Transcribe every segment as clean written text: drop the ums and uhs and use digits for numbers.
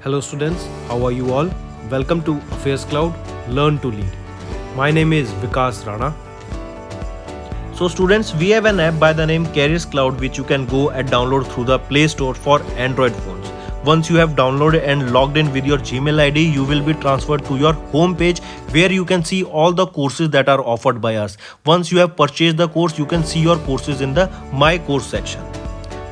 Hello students, how are you all? Welcome to Affairscloud, Learn to Lead. My name is Vikas Rana. So students, we have an app by the name Careers Cloud which you can go and download through the Play Store for Android phones. Once you have downloaded and logged in with your Gmail ID, you will be transferred to your home page where you can see all the courses that are offered by us. Once you have purchased the course, you can see your courses in the My Course section.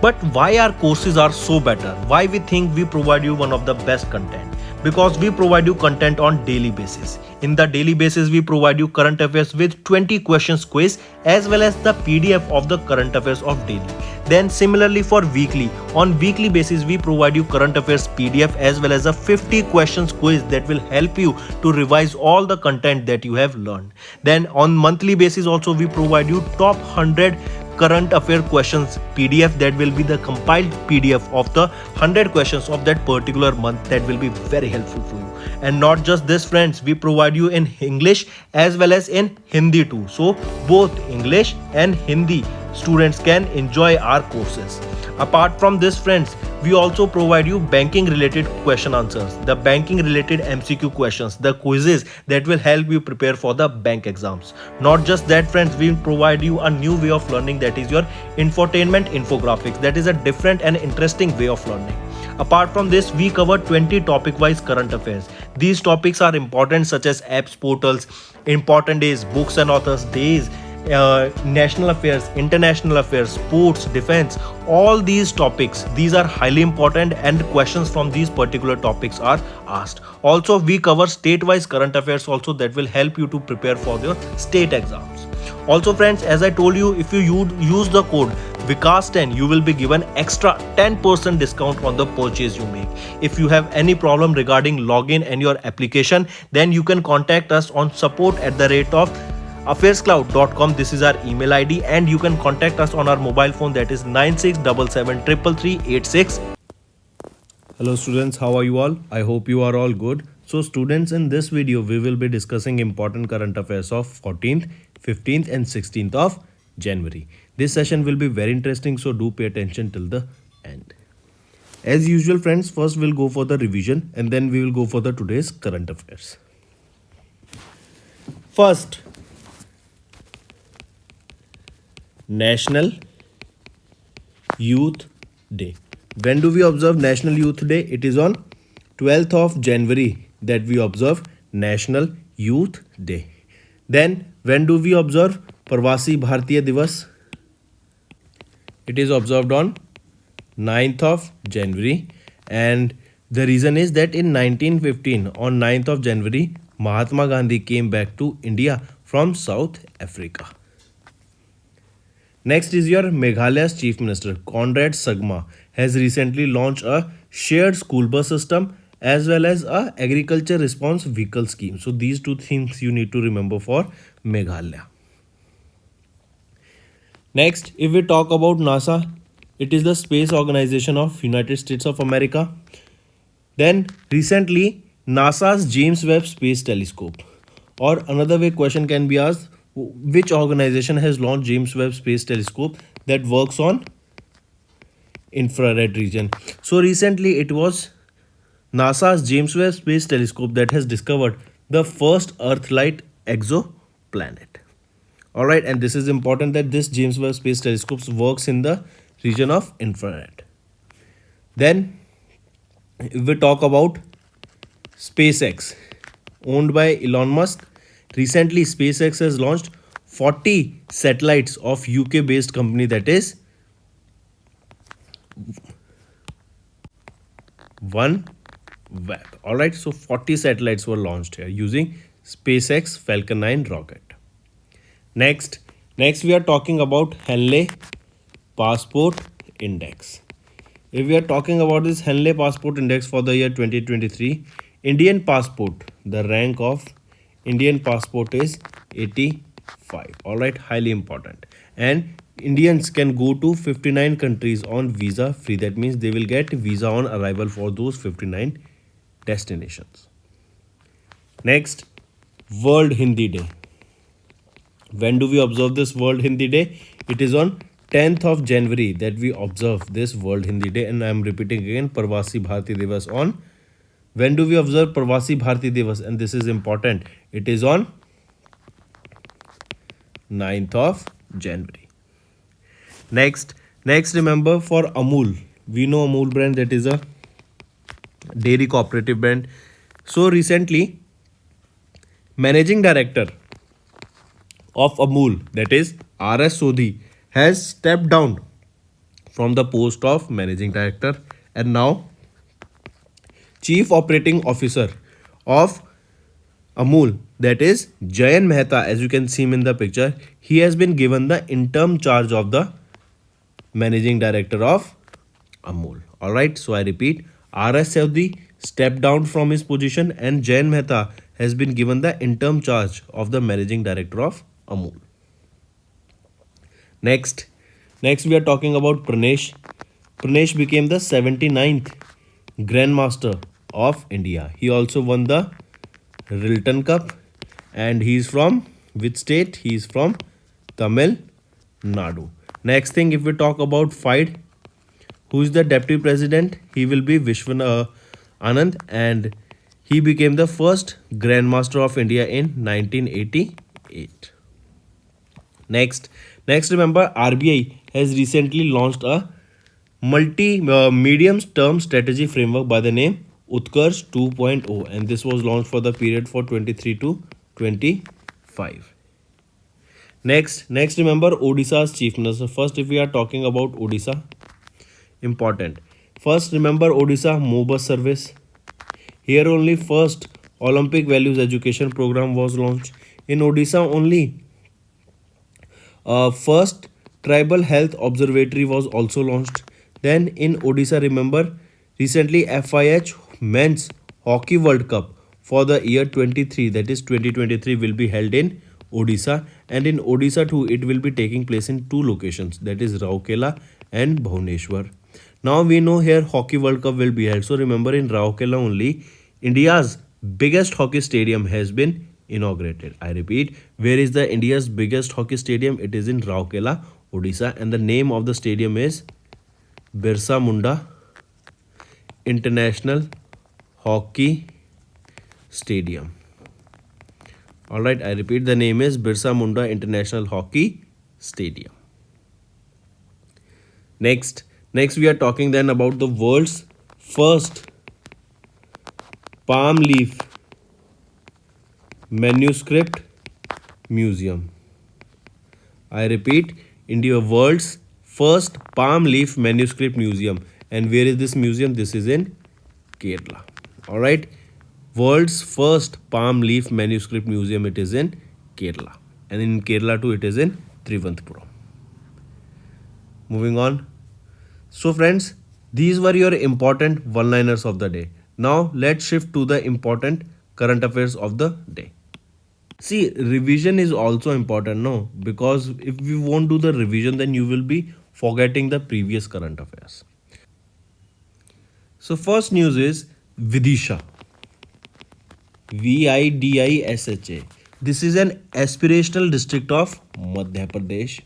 But why our courses are so better? Why we think we provide you one of the best content? Because we provide you content on daily basis. In the daily basis, we provide you current affairs with 20 questions quiz as well as the PDF of the current affairs of daily. Then similarly for weekly, on weekly basis we provide you current affairs PDF as well as a 50 questions quiz that will help you to revise all the content that you have learned. Then on monthly basis also we provide you top 100 current affair questions PDF that will be the compiled PDF of the 100 questions of that particular month that will be very helpful for you. And not just this friends, we provide you in English as well as in Hindi too. So both English and Hindi students can enjoy our courses. Apart from this friends, we also provide you banking related question answers, the banking related MCQ questions, the quizzes that will help you prepare for the bank exams. Not just that friends, we provide you a new way of learning, that is your infotainment infographics. That is a different and interesting way of learning. Apart from this, we cover 20 topic wise current affairs. These topics are important such as apps, portals, important days, books and authors days, national affairs, international affairs, sports, defense, all these topics, these are highly important and questions from these particular topics are asked. Also we cover state-wise current affairs also that will help you to prepare for your state exams. Also friends, as I told you, if you use the code Vikas10, you will be given extra 10% discount on the purchase you make. If you have any problem regarding login and your application, then you can contact us on support@affairscloud.com. This is our email ID and you can contact us on our mobile phone, that is 9677333886. Hello students, how are you all? I hope you are all good. So students, in this video we will be discussing important current affairs of 14th, 15th and 16th of January. This session will be very interesting, so do pay attention till the end. As usual friends, first we'll go for the revision and then we will go for the today's current affairs. First, National Youth Day. When do we observe National Youth Day? It is on 12th of January that we observe National Youth Day. Then when do we observe Pravasi Bharatiya Divas? It is observed on 9th of January, and the reason is that in 1915 on 9th of January Mahatma Gandhi came back to India from South Africa. Next is your Meghalaya's Chief Minister Conrad Sagma has recently launched a shared school bus system as well as a agriculture response vehicle scheme. So these two things you need to remember for Meghalaya. Next, if we talk about NASA, it is the space organization of United States of America. Then recently NASA's James Webb Space Telescope, or another way question can be asked, which organization has launched James Webb Space Telescope that works on infrared region? So recently it was NASA's James Webb Space Telescope that has discovered the first Earth-like exoplanet. Alright, and this is important that this James Webb Space Telescope works in the region of infrared. Then if we talk about SpaceX, owned by Elon Musk, recently SpaceX has launched 40 satellites of UK based company, that is OneWeb. Alright, so 40 satellites were launched here using SpaceX Falcon 9 rocket. Next we are talking about Henley Passport Index. If we are talking about this Henley Passport Index for the year 2023, Indian passport, the rank of Indian passport is 85. Alright, highly important. And Indians can go to 59 countries on visa free. That means they will get visa on arrival for those 59 destinations. Next, World Hindi Day. When do we observe this World Hindi Day? It is on 10th of January that we observe this World Hindi Day, and I am repeating again, Pravasi Bharatiya Divas on When do we observe Pravasi Bharati Divas? And this is important. It is on 9th of January. Next remember for Amul. We know Amul brand, that is a dairy cooperative brand. So recently, managing director of Amul, that is R.S. Sodhi, has stepped down from the post of managing director, and now chief operating officer of Amul, that is Jayan Mehta, as you can see him in the picture. He has been given the interim charge of the managing director of Amul. Alright, so I repeat, R.S. Sodhi stepped down from his position and Jayan Mehta has been given the interim charge of the managing director of Amul. Next we are talking about Pranesh. Pranesh became the 79th Grandmaster of India. He also won the Rilton Cup, and he is from which state? He is from Tamil Nadu. Next thing, if we talk about FIDE, who is the deputy president? He will be Vishwan Anand, and he became the first Grandmaster of India in 1988. Next remember RBI has recently launched a medium term strategy framework by the name Utkarsh 2.0, and this was launched for the period for 23 to 25. Next remember Odisha's chief minister. First, if we are talking about Odisha, important. First, remember Odisha MOBUS service. Here only first Olympic values education program was launched. In Odisha only first tribal health observatory was also launched. Then in Odisha, remember recently FIH Men's Hockey World Cup for the year 23, that is 2023, will be held in Odisha, and in Odisha too it will be taking place in two locations, that is Rourkela and Bhubaneswar. Now we know here Hockey World Cup will be held. So remember, in Rourkela only India's biggest hockey stadium has been inaugurated. I repeat, where is the India's biggest hockey stadium? It is in Rourkela, Odisha, and the name of the stadium is Birsa Munda International Hockey Stadium. Alright, I repeat, the name is Birsa Munda International Hockey Stadium. Next we are talking then about the world's first palm leaf manuscript museum. I repeat, India world's first palm leaf manuscript museum. And where is this museum? This is in Kerala. Alright, world's first palm leaf manuscript museum, it is in Kerala, and in Kerala too it is in Trivandrum. Moving on. So friends, these were your important one-liners of the day. Now let's shift to the important current affairs of the day. See, revision is also important, no? Because if we won't do the revision, then you will be forgetting the previous current affairs. So first news is Vidisha. Vidisha. This is an aspirational district of Madhya Pradesh.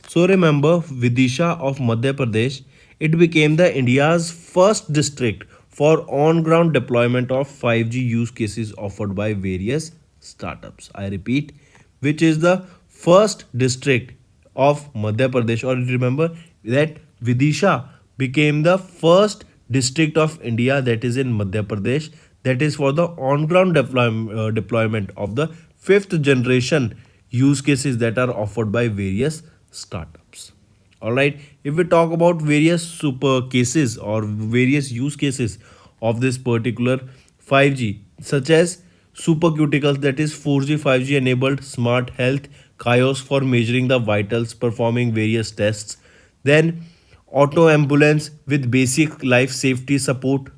So remember, Vidisha of Madhya Pradesh, it became the India's first district for on-ground deployment of 5G use cases offered by various startups. I repeat, which is the first district of Madhya Pradesh, or remember that Vidisha became the first district of India that is in Madhya Pradesh, that is for the on-ground deployment of the 5th generation use cases that are offered by various startups. Alright, if we talk about various super cases or various use cases of this particular 5G, such as supercuticles, that is 4G 5G enabled smart health kiosks for measuring the vitals, performing various tests. Then auto ambulance with basic life safety support.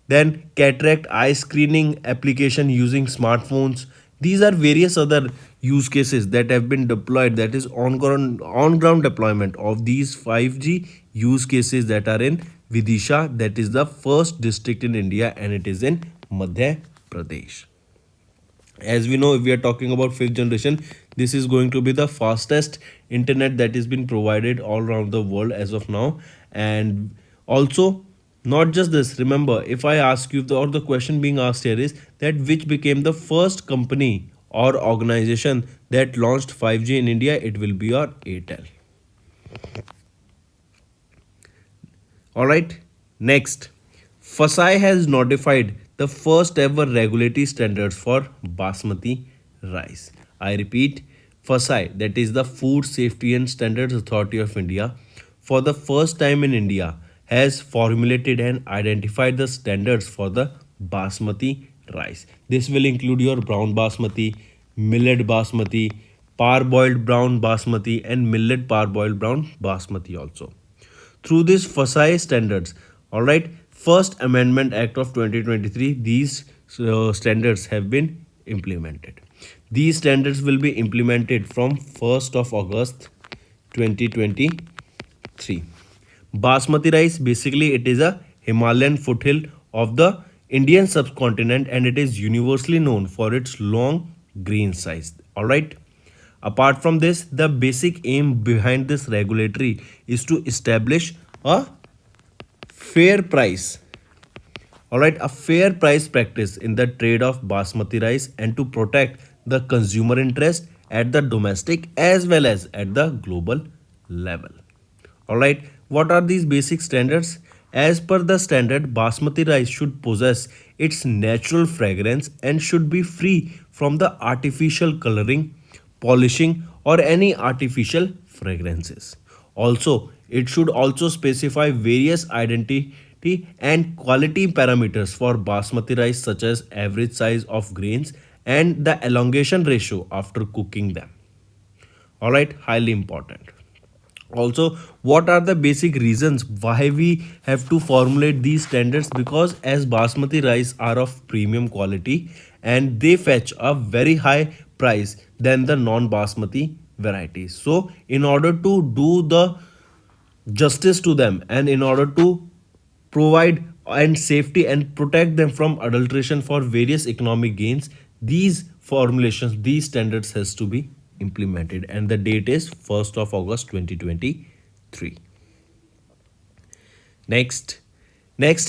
Then cataract eye screening application using smartphones. These are various other use cases that have been deployed, that is on-ground deployment of these 5G use cases that are in Vidisha, that is the first district in India, and it is in Madhya Pradesh. As we know, if we are talking about 5th generation, this is going to be the fastest internet that is been provided all around the world as of now. And also Not just this, remember, if I ask you, or the question being asked here is that which became the first company or organization that launched 5G in India, it will be your Airtel. Alright, next. FSI has notified the first ever regulatory standards for basmati rice. I repeat, FSI, that is the Food Safety and Standards Authority of India, for the first time in India has formulated and identified the standards for the basmati rice. This will include your brown basmati, millet basmati, parboiled brown basmati, and millet parboiled brown basmati also. Through these FSI standards, all right, First Amendment Act of 2023, these standards have been implemented. These standards will be implemented from 1st of August 2023. Basmati rice, basically it is a Himalayan foothill of the Indian subcontinent, and it is universally known for its long grain size. All right. Apart from this, the basic aim behind this regulatory is to establish a fair price. All right, a fair price practice in the trade of basmati rice, and to protect the consumer interest at the domestic as well as at the global level. All right, what are these basic standards? As per the standard, basmati rice should possess its natural fragrance and should be free from the artificial coloring, polishing, or any artificial fragrances. Also, it should also specify various identity and quality parameters for basmati rice, such as average size of grains and the elongation ratio after cooking them. All right, highly important. Also, what are the basic reasons why we have to formulate these standards? Because as basmati rice are of premium quality and they fetch a very high price than the non basmati varieties. So in order to do the justice to them, and in order to provide and safety and protect them from adulteration for various economic gains, these formulations, these standards has to be implemented, and the date is 1st of August 2023. Next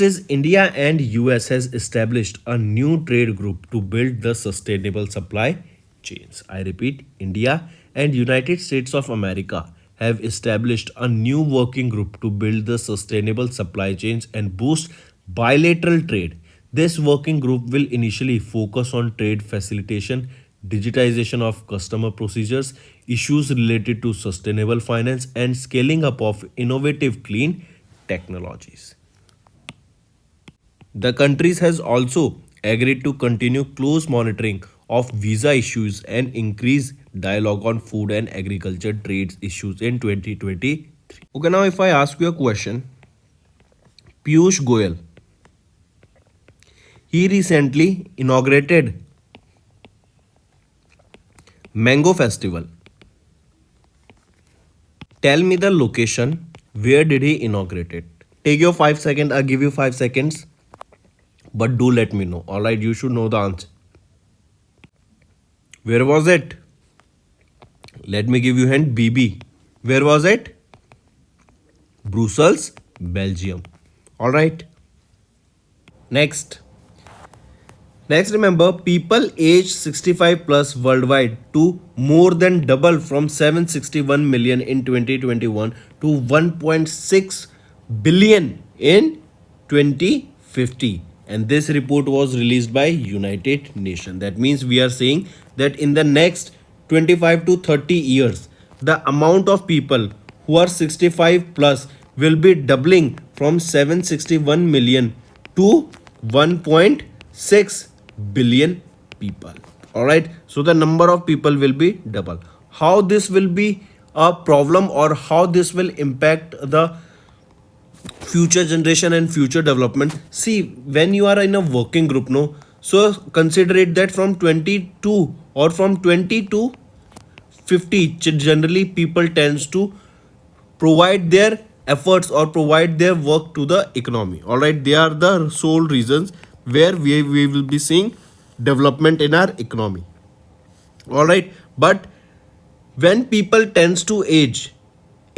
is India and US has established a new trade group to build the sustainable supply chains. I repeat, India and United States of America have established a new working group to build the sustainable supply chains and boost bilateral trade. This working group will initially focus on trade facilitation, digitization of customer procedures, issues related to sustainable finance, and scaling up of innovative clean technologies. The countries has also agreed to continue close monitoring of visa issues and increase dialogue on food and agriculture trade issues in 2023. Okay, now if I ask you a question, Piyush Goyal, he recently inaugurated Mango Festival. Tell me the location. Where did he inaugurate it? Take your 5 seconds. I'll give you 5 seconds. But do let me know. Alright, you should know the answer. Where was it? Let me give you a hint. BB. Where was it? Brussels, Belgium. Alright. Next, remember, people aged 65 plus worldwide to more than double from 761 million in 2021 to 1.6 billion in 2050. And this report was released by United Nations. That means we are saying that in the next 25 to 30 years, the amount of people who are 65 plus will be doubling from 761 million to 1.6 billion people. All right, so the number of people will be double. How this will be a problem, or how this will impact the future generation and future development? See, when you are in a working group, no, so consider it that from 22 or from 20 to 50, generally people tends to provide their efforts or provide their work to the economy. All right, they are the sole reasons where we will be seeing development in our economy. All right, but when people tends to age,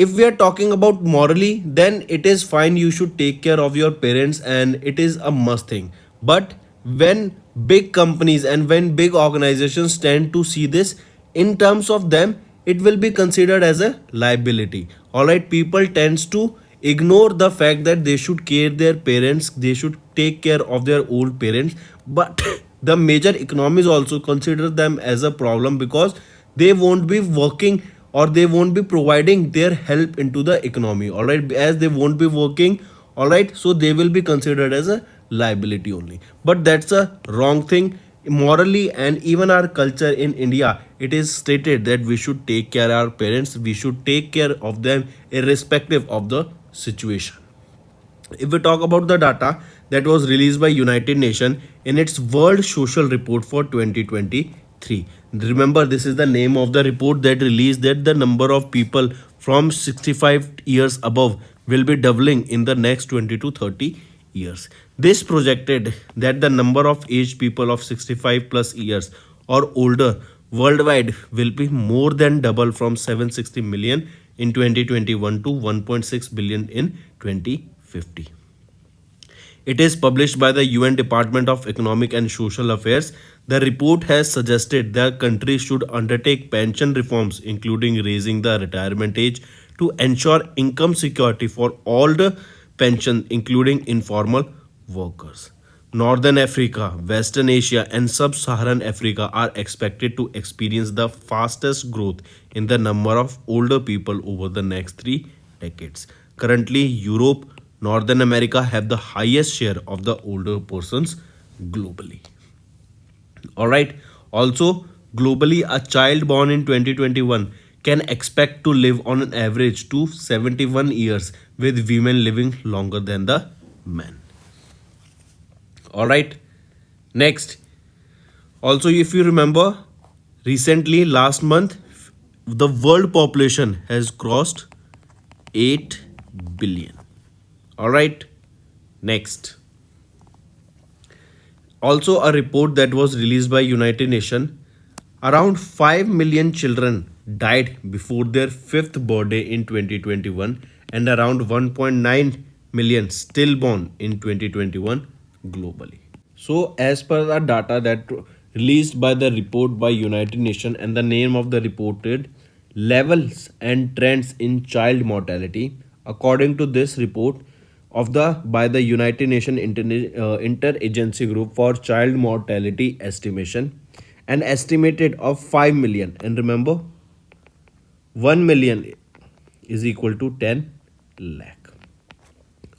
If we are talking about morally, then it is fine, you should take care of your parents and it is a must thing. But when big companies and when big organizations tend to see this in terms of them, it will be considered as a liability. All right, people tends to ignore the fact that they should care their parents, they should take care of their old parents, but the major economies also consider them as a problem because they won't be working or they won't be providing their help into the economy. All right, as they won't be working, all right, so they will be considered as a liability only. But that's a wrong thing morally, and even our culture in India, it is stated that we should take care of our parents, we should take care of them irrespective of the situation. If we talk about the data that was released by United Nations in its World Social Report for 2023. Remember, this is the name of the report that released that the number of people from 65 years above will be doubling in the next 20 to 30 years. This projected that the number of aged people of 65 plus years or older worldwide will be more than double from 760 million in 2021 to 1.6 billion in 2050. It is published by the UN Department of Economic and Social Affairs. The report has suggested that countries should undertake pension reforms, including raising the retirement age to ensure income security for all the pension, including informal workers. Northern Africa, Western Asia, and Sub Saharan Africa are expected to experience the fastest growth in the number of older people over the next 3 decades. Currently, Europe, Northern America have the highest share of the older persons globally. All right. Also, globally, a child born in 2021 can expect to live on an average to 71 years, with women living longer than the men. All right. Next, also, if you remember, recently last month, the world population has crossed 8 billion. All right. Next, also a report that was released by United Nations, around 5 million children died before their 5th birthday in 2021 and around 1.9 million stillborn in 2021 globally. So as per the data that released by the report by United Nations, and the name of the reported levels and trends in child mortality, according to this report of the by the United Nations interagency group for child mortality estimation, an estimated of 5 million, and remember 1 million is equal to 10 lakh.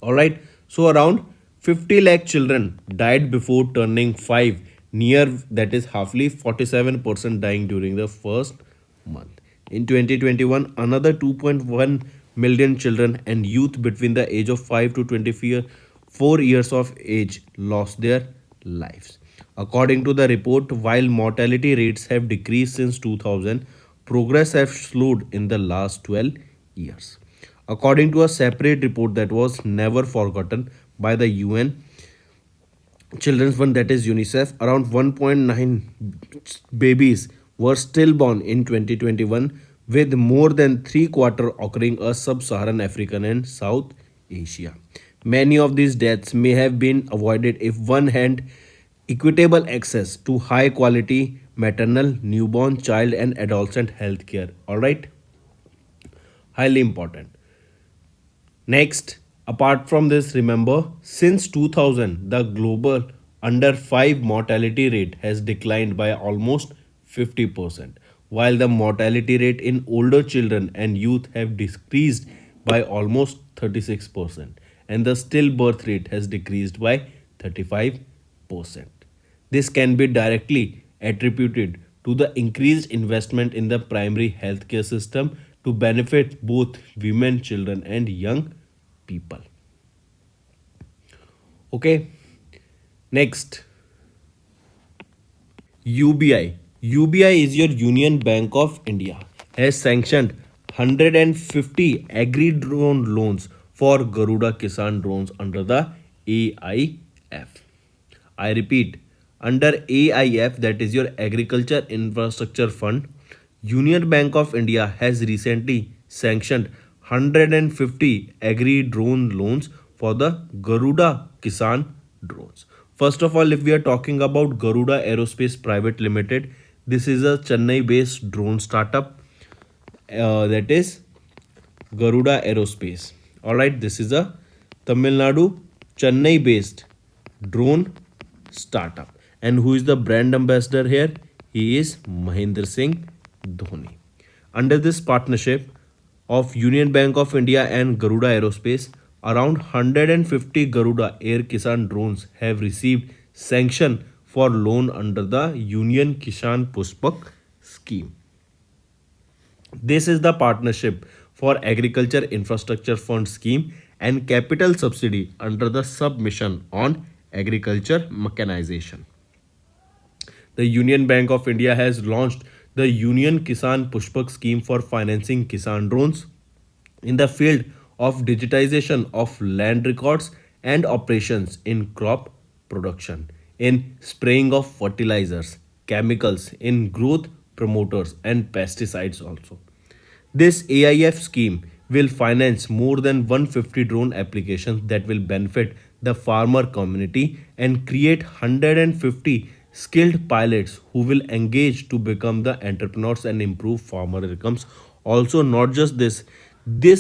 All right, so around 50 lakh children died before turning 5, near that is halfly 47% dying during the first month. In 2021, another 2.1 million children and youth between the age of 5 to 24 years of age lost their lives. According to the report, while mortality rates have decreased since 2000, progress has slowed in the last 12 years. According to a separate report that was never forgotten by the UN Children's Fund, that is UNICEF, around 1.9 babies were stillborn in 2021, with more than three quarter occurring in sub-Saharan African and South Asia. Many of these deaths may have been avoided if one had equitable access to high quality maternal, newborn, child and adolescent health care. All right, highly important. Next, apart from this, remember, since 2000, the global under 5 mortality rate has declined by almost 50%, while the mortality rate in older children and youth have decreased by almost 36%, and the stillbirth rate has decreased by 35%. This can be directly attributed to the increased investment in the primary healthcare system to benefit both women, children, and young people. Okay, next, UBI. UBI is your Union Bank of India, has sanctioned 150 agri drone loans for Garuda Kisan drones under the AIF. I repeat, under AIF, that is your Agriculture Infrastructure Fund, Union Bank of India has recently sanctioned 150 agri drone loans for the Garuda Kisan drones. First of all, if we are talking about Garuda Aerospace Private Limited, this is a Chennai based drone startup, that is Garuda Aerospace. Alright, this is a Tamil Nadu, Chennai based drone startup. And who is the brand ambassador here? He is Mahendra Singh Dhoni. Under this partnership of Union Bank of India and Garuda Aerospace, around 150 Garuda Air Kisan drones have received sanction for loan under the Union Kisan Pushpak scheme. This is the partnership for Agriculture Infrastructure Fund scheme and capital subsidy under the submission on agriculture mechanization. The Union Bank of India has launched the Union Kisan Pushpak scheme for financing Kisan drones in the field of digitization of land records and operations in crop production, in spraying of fertilizers, chemicals, in growth promoters and pesticides also. This AIF scheme will finance more than 150 drone applications that will benefit the farmer community and create 150 skilled pilots who will engage to become the entrepreneurs and improve farmer incomes. Also, not just this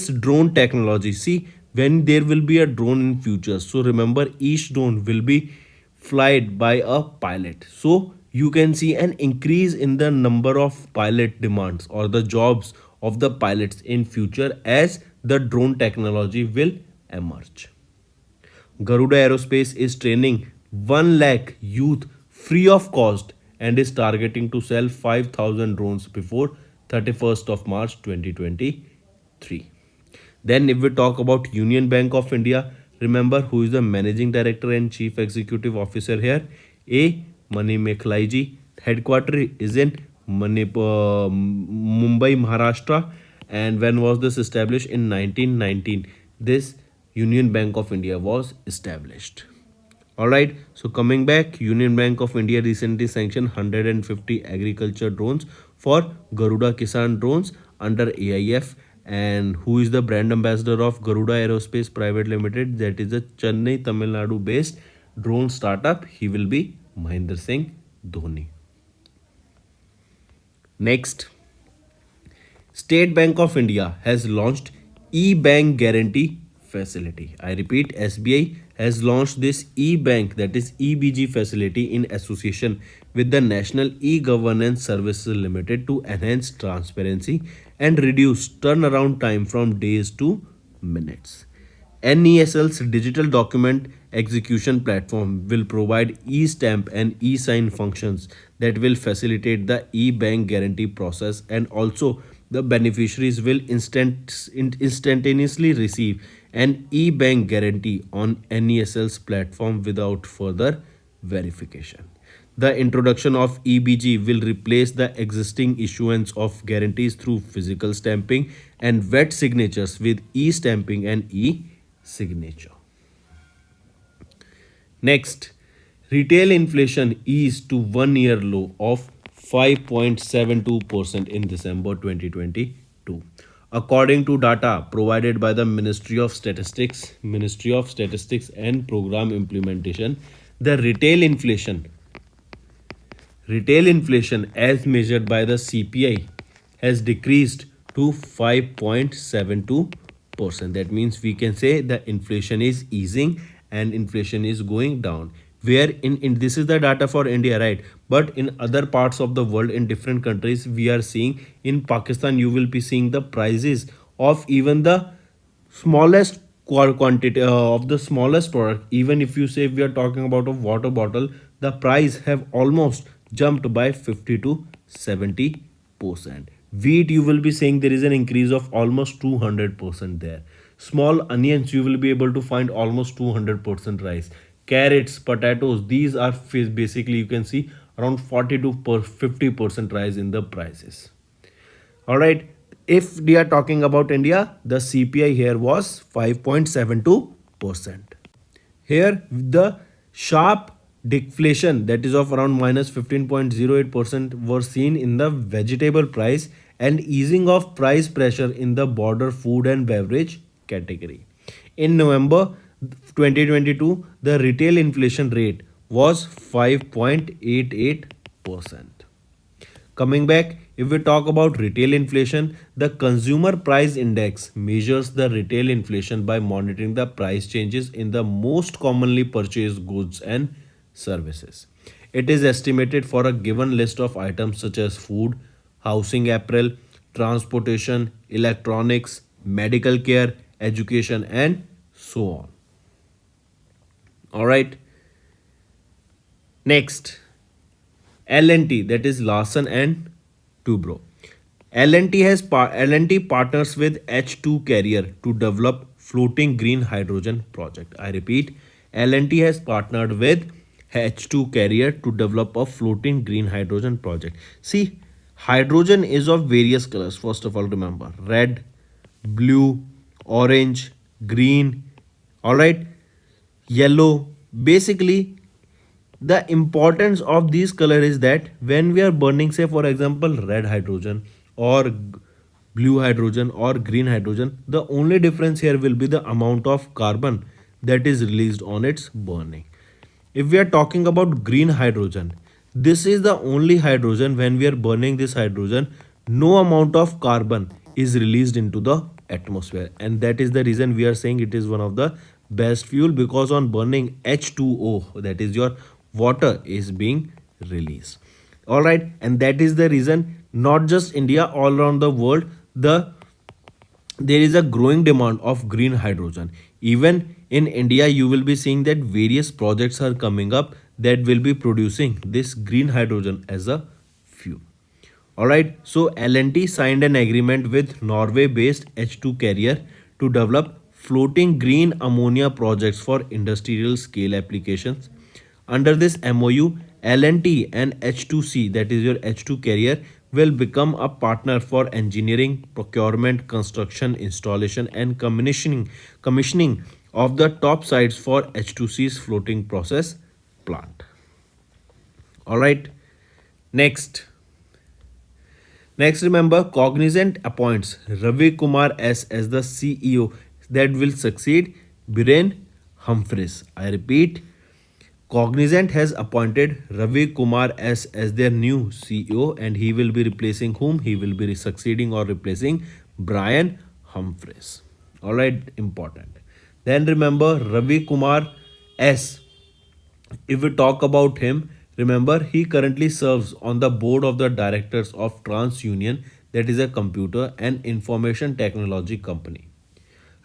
drone technology. See, when there will be a drone in future, so remember each drone will be flight by a pilot. So you can see an increase in the number of pilot demands or the jobs of the pilots in future as the drone technology will emerge. Garuda Aerospace is training 1 lakh youth free of cost and is targeting to sell 5,000 drones before 31st of March 2023. Then if we talk about Union Bank of India, remember who is the managing director and chief executive officer here? A. Mani Mekhlaiji. Headquarter is in Mumbai, Maharashtra. And when was this established? In 1919. This Union Bank of India was established. Alright, so coming back, Union Bank of India recently sanctioned 150 agriculture drones for Garuda Kisan drones under AIF. And who is the brand ambassador of Garuda Aerospace Private Limited? That is a Chennai, Tamil Nadu based drone startup. He will be Mahendra Singh Dhoni. Next, State Bank of India has launched e-bank guarantee facility. I repeat, SBI has launched this e-bank, that is EBG facility, in association with the National E-Governance Services Limited to enhance transparency and reduce turnaround time from days to minutes. NESL's digital document execution platform will provide e-stamp and e-sign functions that will facilitate the e-bank guarantee process, and also the beneficiaries will instantaneously receive an e-bank guarantee on NESL's platform without further verification. The introduction of EBG will replace the existing issuance of guarantees through physical stamping and wet signatures with e-stamping and e-signature. Next, retail inflation eased to 1-year low of 5.72% in December 2022. According to data provided by the Ministry of Statistics and Program Implementation, the retail inflation as measured by the CPI has decreased to 5.72%. That means we can say the inflation is easing and inflation is going down. Where in this is the data for India, right? But in other parts of the world, in different countries, we are seeing, in Pakistan you will be seeing the prices of even the smallest quantity of the smallest product. Even if you say we are talking about a water bottle, the price have almost jumped by 50 to 70%. Wheat, you will be saying there is an increase of almost 200% there. Small onions, you will be able to find almost 200% rise. Carrots, potatoes, these are basically, you can see, around 40 to 50% rise in the prices. Alright, if we are talking about India, the CPI here was 5.72%. Here the sharp deflation, that is of around minus 15.08%, were seen in the vegetable price and easing of price pressure in the broader food and beverage category. In November 2022, the retail inflation rate was 5.88%. Coming back, if we talk about retail inflation, the consumer price index measures the retail inflation by monitoring the price changes in the most commonly purchased goods and services. It is estimated for a given list of items such as food, housing, apparel, transportation, electronics, medical care, education, and so on. All right. Next, LNT, that is Larsen and Toubro. LNT partners with H2 Carrier to develop floating green hydrogen project. I repeat, LNT has partnered with H2 Carrier to develop a floating green hydrogen project. See, hydrogen is of various colors. First of all, remember red, blue, orange, green, all right, yellow. Basically, the importance of these color is that when we are burning, say for example, red hydrogen or blue hydrogen or green hydrogen, the only difference here will be the amount of carbon that is released on its burning. If we are talking about green hydrogen, this is the only hydrogen. When we are burning this hydrogen, no amount of carbon is released into the atmosphere, and that is the reason we are saying it is one of the best fuel, because on burning H2O, that is your water, is being released. All right, and that is the reason not just India, all around the world, there is a growing demand of green hydrogen. Even in India, you will be seeing that various projects are coming up that will be producing this green hydrogen as a fuel. All right, so LNT signed an agreement with Norway based H2 Carrier to develop floating green ammonia projects for industrial scale applications. Under this MOU, LNT and H2C, that is your H2 Carrier, will become a partner for engineering, procurement, construction, installation, and commissioning of the top sites for H2C's floating process plant. All right, next. Next, remember, Cognizant appoints Ravi Kumar S as the CEO that will succeed Biren Humphreys. I repeat, Cognizant has appointed Ravi Kumar S as their new CEO, and he will be replacing whom? He will be succeeding or replacing Brian Humphreys. All right, important. Then remember Ravi Kumar S. If we talk about him, remember he currently serves on the board of the directors of TransUnion, that is a computer and information technology company.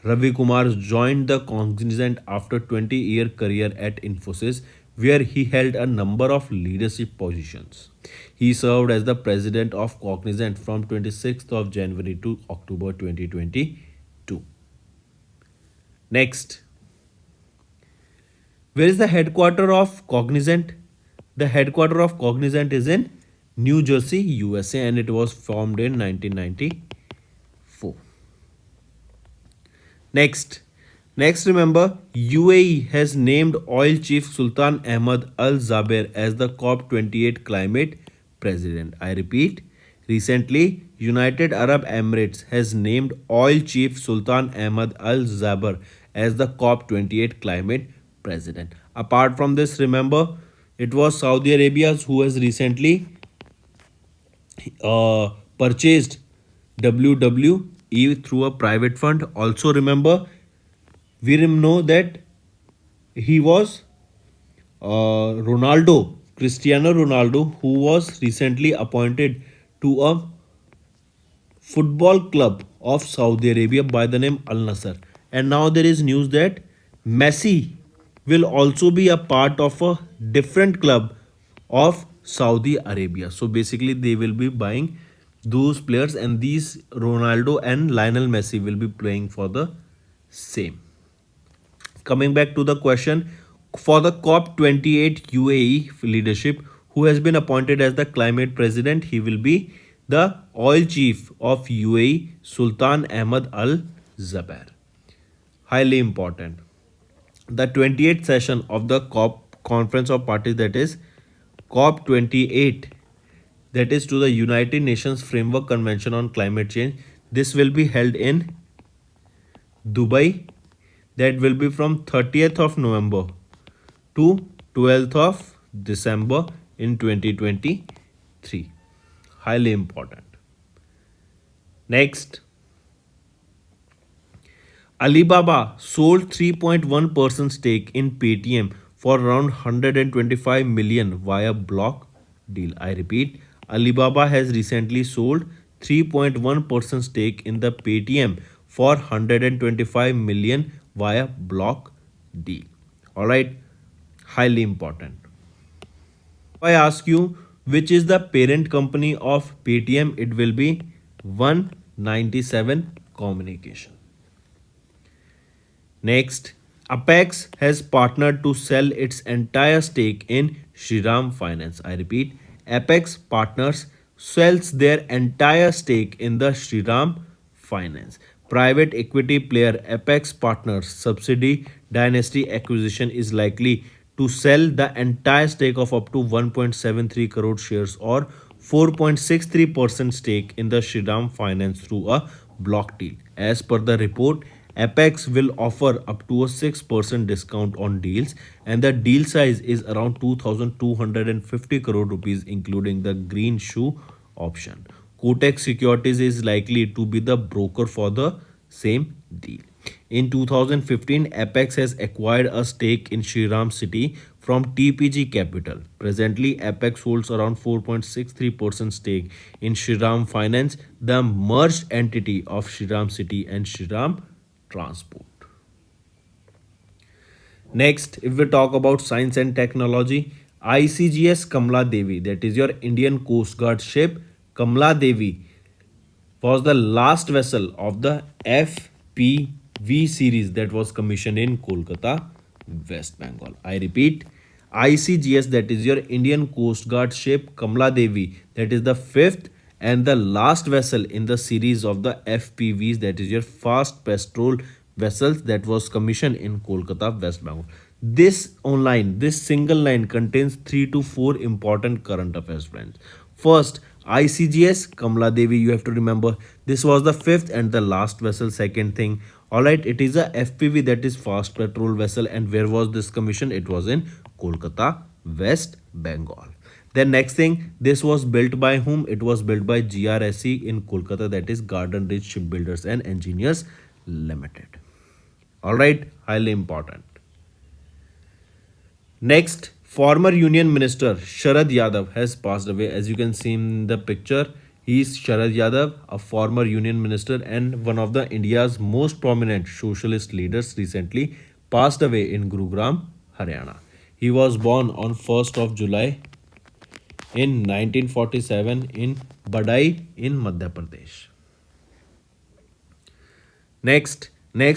Ravi Kumar joined the Cognizant after 20-year career at Infosys, where he held a number of leadership positions. He served as the president of Cognizant from 26th of January to October 2022. Next, where is the headquarter of Cognizant? The headquarter of Cognizant is in New Jersey, USA, and it was formed in 1994. Next, remember, UAE has named oil chief Sultan Ahmed Alzaber as the COP28 climate president. I repeat, recently, United Arab Emirates has named oil chief Sultan Ahmed Alzaber as the COP28 climate president. Apart from this, remember, it was Saudi Arabia who has recently purchased WWE through a private fund. Also remember, we know that he was Cristiano Ronaldo, who was recently appointed to a football club of Saudi Arabia by the name Al Nassr. And now there is news that Messi will also be a part of a different club of Saudi Arabia. So basically, they will be buying those players, and these Ronaldo and Lionel Messi will be playing for the same. Coming back to the question, for the COP28 UAE leadership, who has been appointed as the climate president, he will be the oil chief of UAE, Sultan Ahmed Al Zaber. Highly important. The 28th session of the conference of parties, that is COP28, that is to the United Nations Framework Convention on Climate Change. This will be held in Dubai. That will be from 30th of November to 12th of December in 2023. Highly important. Next, Alibaba sold 3.1% stake in Paytm for around 125 million via block deal. I repeat, Alibaba has recently sold 3.1% stake in the Paytm for 125 million via block deal. All right, highly important. If I ask you which is the parent company of Paytm, it will be 197 Communication. Next, Apex has partnered to sell its entire stake in Shriram Finance. I repeat, Apex Partners sells their entire stake in the Shriram Finance. Private equity player Apex Partners subsidiary Dynasty Acquisition is likely to sell the entire stake of up to 1.73 crore shares or 4.63% stake in the Shriram Finance through a block deal. As per the report, Apex will offer up to a 6% discount on deals, and the deal size is around 2,250 crore rupees, including the green shoe option. Kotak Securities is likely to be the broker for the same deal. In 2015, Apex has acquired a stake in Shriram City from TPG Capital. Presently, Apex holds around 4.63% stake in Shriram Finance, the merged entity of Shriram City and Shriram Transport. Next, if we talk about science and technology, ICGS Kamla Devi, that is your Indian Coast Guard ship, Kamla Devi was the last vessel of the FPV series that was commissioned in Kolkata, West Bengal. I repeat, ICGS, that is your Indian Coast Guard ship Kamla Devi, that is the fifth and the last vessel in the series of the FPVs, that is your fast patrol vessels, that was commissioned in Kolkata, West Bengal. This single line contains 3 to 4 important current affairs, friends. First, ICGS Kamla Devi, you have to remember this was the fifth and the last vessel. Second thing, all right, it is a FPV, that is fast patrol vessel, and where was this commission? It was in Kolkata, West Bengal. Then next thing, this was built by whom? It was built by GRSE in Kolkata, that is Garden Ridge Shipbuilders and Engineers Limited. All right, highly important. Next, former Union Minister Sharad Yadav has passed away. As you can see in the picture, he is Sharad Yadav, a former Union Minister and one of the India's most prominent socialist leaders, recently passed away in Gurugram, Haryana. He was born on 1st of July in 1947 in Badai in Madhya Pradesh. Next,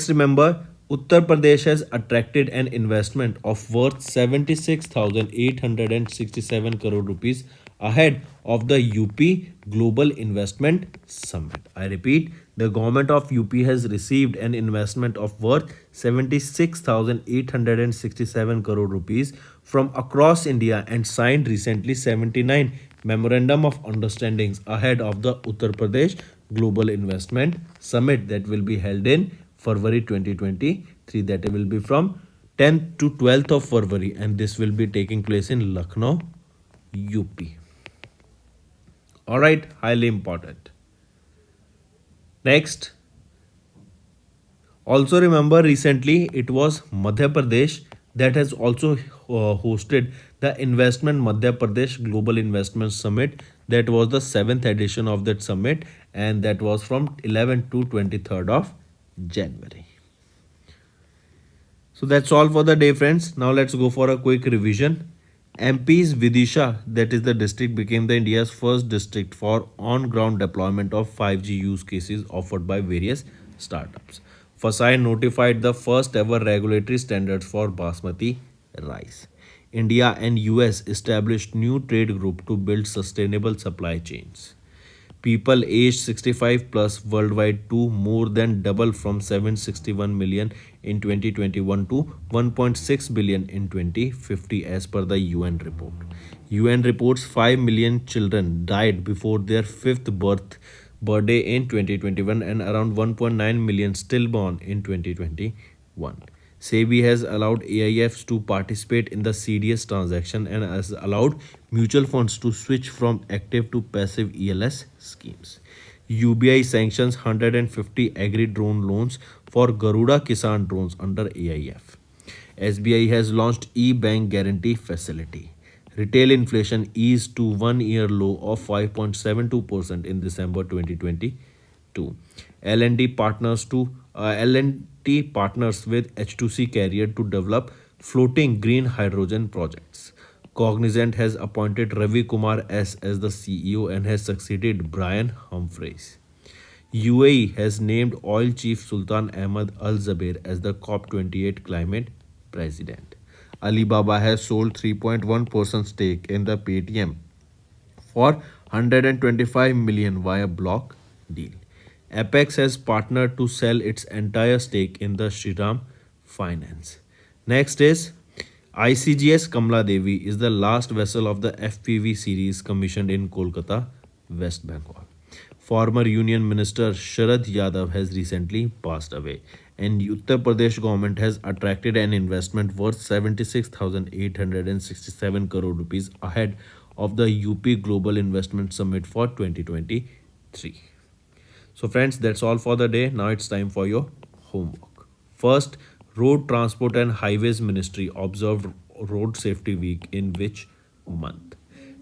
remember, Uttar Pradesh has attracted an investment of worth 76,867 crore rupees ahead of the UP Global Investment Summit. I repeat, the government of UP has received an investment of worth 76,867 crore rupees from across India and signed recently 79 memorandum of understandings ahead of the Uttar Pradesh Global Investment Summit that will be held in February 2023. That will be from 10th to 12th of February, and this will be taking place in Lucknow, UP. All right, highly important. Next, also remember recently it was Madhya Pradesh that has also hosted the Investment Madhya Pradesh Global Investment Summit. That was the 7th edition of that summit, and that was from 11th to 23rd of January. So that's all for the day, friends. Now let's go for a quick revision. MP's Vidisha, that is the district, became the India's first district for on-ground deployment of 5G use cases offered by various startups. FSI notified the first ever regulatory standards for basmati rice. India and US established new trade group to build sustainable supply chains. People aged 65 plus worldwide to more than double from 761 million in 2021 to 1.6 billion in 2050 as per the UN report. UN reports 5 million children died before their fifth birthday in 2021 and around 1.9 million stillborn in 2021. SEBI has allowed AIFs to participate in the CDS transaction and has allowed mutual funds to switch from active to passive ELS schemes. UBI sanctions 150 agri-drone loans for Garuda Kisan drones under AIF. SBI has launched e-bank guarantee facility. Retail inflation eased to 1 year low of 5.72% in December 2022. LNT partners with H2C carrier to develop floating green hydrogen projects. Cognizant has appointed Ravi Kumar as the CEO and has succeeded Brian Humphreys. UAE has named oil chief Sultan Ahmed Alzaber as the COP28 climate president. Alibaba has sold 3.1% stake in the Paytm for 125 million via block deal. Apex has partnered to sell its entire stake in the Shriram Finance. Next is ICGS Kamla Devi is the last vessel of the FPV series commissioned in Kolkata, West Bengal. Former Union Minister Sharad Yadav has recently passed away, and Uttar Pradesh government has attracted an investment worth 76,867 crore rupees ahead of the UP Global Investment Summit for 2023. So friends, that's all for the day. Now it's time for your homework. First, Road Transport and Highways Ministry observed Road Safety Week in which month?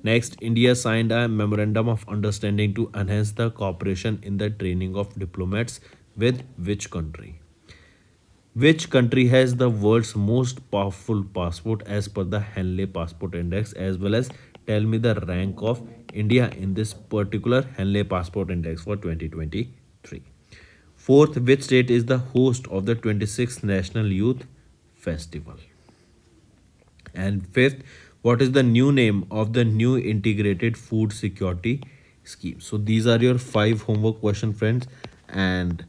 Next, India signed a memorandum of understanding to enhance the cooperation in the training of diplomats with which country? Which country has the world's most powerful passport as per the Henley Passport Index, as well as tell me the rank of India in this particular Henley Passport Index for 2023. Fourth, which state is the host of the 26th National Youth Festival? And fifth, what is the new name of the new integrated food security scheme? So these are your 5 homework question, friends, and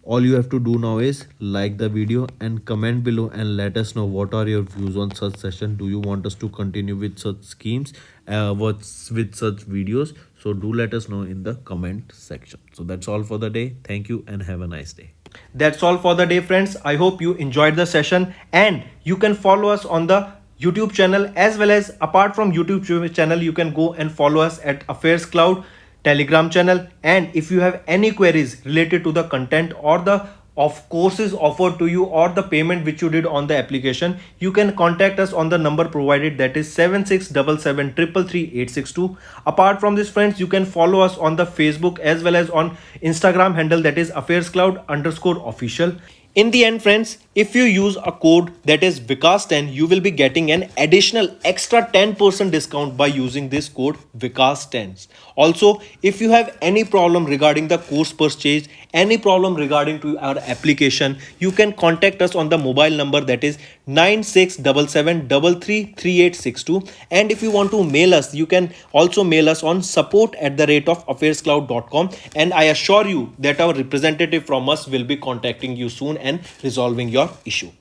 all you have to do now is like the video and comment below and let us know what are your views on such session. Do you want us to continue with such schemes, with such videos? So do let us know in the comment section. So that's all for the day. Thank you and have a nice day. That's all for the day, friends. I hope you enjoyed the session, and you can follow us on the YouTube channel, as well as apart from YouTube channel, you can go and follow us at Affairscloud Telegram channel. And if you have any queries related to the content or the of courses offered to you or the payment which you did on the application, you can contact us on the number provided, that is 7677333862. Apart from this, friends, you can follow us on the Facebook as well as on Instagram handle, that is Affairscloud_official. In the end, friends, if you use a code that is Vikas10, you will be getting an additional extra 10% discount by using this code Vikas10. Also, if you have any problem regarding the course purchase, any problem regarding to our application, you can contact us on the mobile number, that is 9677333862. And if you want to mail us, you can also mail us on support@affairscloud.com, and I assure you that our representative from us will be contacting you soon and resolving your issue.